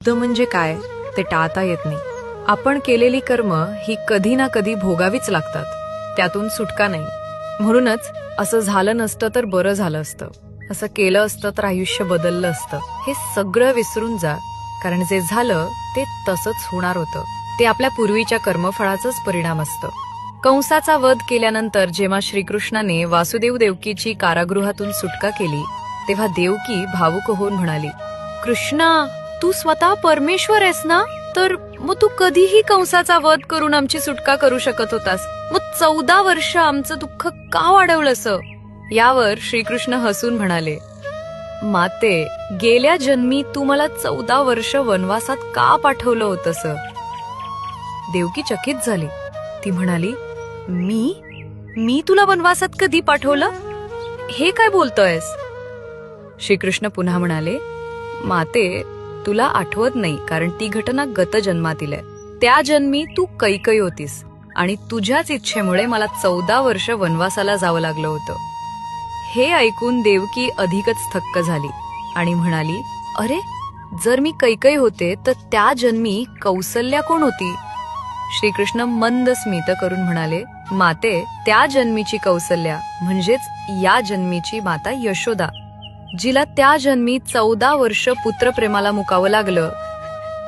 प्रारब्ध म्हणजे काय ते टाळता येत नाही. आपण केलेली कर्म ही कधी ना कधी भोगावीच लागतात, त्यातून सुटका नाही. म्हणूनच असं झालं नसतं तर बरं झालं असतं, असं केलं असतं तर आयुष्य बदललं असतं, हे सगळं विसरून जा. कारण जे झालं ते तसंच होणार होतं. ते आपल्या पूर्वीच्या कर्मफळाचाच परिणाम असतं. कंसाचा वध केल्यानंतर जेव्हा श्रीकृष्णाने वासुदेव देवकीची कारागृहातून सुटका केली तेव्हा देवकी भावुक होऊन म्हणाली, कृष्णा, तू स्वतः परमेश्वर आहेस ना, तर मग तू कधीही कंसाचा वध करून आमची सुटका करू शकत होतास. मग 14 वर्ष आमचं दुःख का वाढवलंस? यावर श्रीकृष्ण हसून म्हणाले, माते, गेल्या जन्मी तू मला 14 वर्ष वनवासात का पाठवलं होतंस? देवकी चकित झाली. ती म्हणाली, मी तुला वनवासात कधी पाठवलं? हे काय बोलतोयस? श्रीकृष्ण पुन्हा म्हणाले, माते, तुला आठवत नाही कारण ती घटना गत जन्मातील आहे. त्या जन्मी तू कैकई होतीस आणि तुझ्याच इच्छेमुळे मला 14 वर्ष वनवासाला जावं लागलं होतं. हे ऐकून देवकी अधिकच थक्क झाली आणि म्हणाली, अरे, जर मी कैकई होते तर त्या जन्मी कौसल्या कोण होती? श्रीकृष्ण मंद स्मित करून म्हणाले, माते, त्या जन्मीची कौसल्या म्हणजेच या जन्मीची माता यशोदा, जिला त्या जन्मी 14 वर्ष पुत्रप्रेमाला मुकावं लागलं,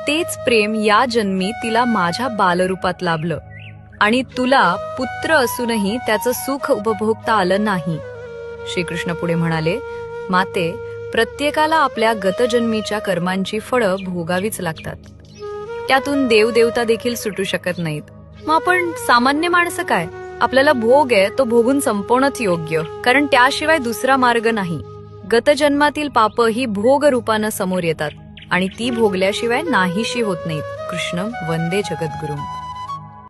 तेच प्रेम या जन्मी तिला माझ्या बालरूपात लाभलं आणि तुला पुत्र असूनही त्याचं सुख उपभोगता आलं नाही. श्रीकृष्ण पुढे म्हणाले, माते, प्रत्येकाला आपल्या गतजन्मीच्या कर्मांची फळं भोगावीच लागतात. त्यातून देवदेवता देखील सुटू शकत नाहीत. मग आपण सामान्य माणसं काय? आपल्याला भोग आहे तो भोगून संपवणंच योग्य, कारण त्याशिवाय दुसरा मार्ग नाही. गतजन्मातील पाप ही भोग रूपानं समोर येतात आणि ती भोगल्याशिवाय नाहीशी होत नाहीत. कृष्णम वंदे जगद्गुरुम.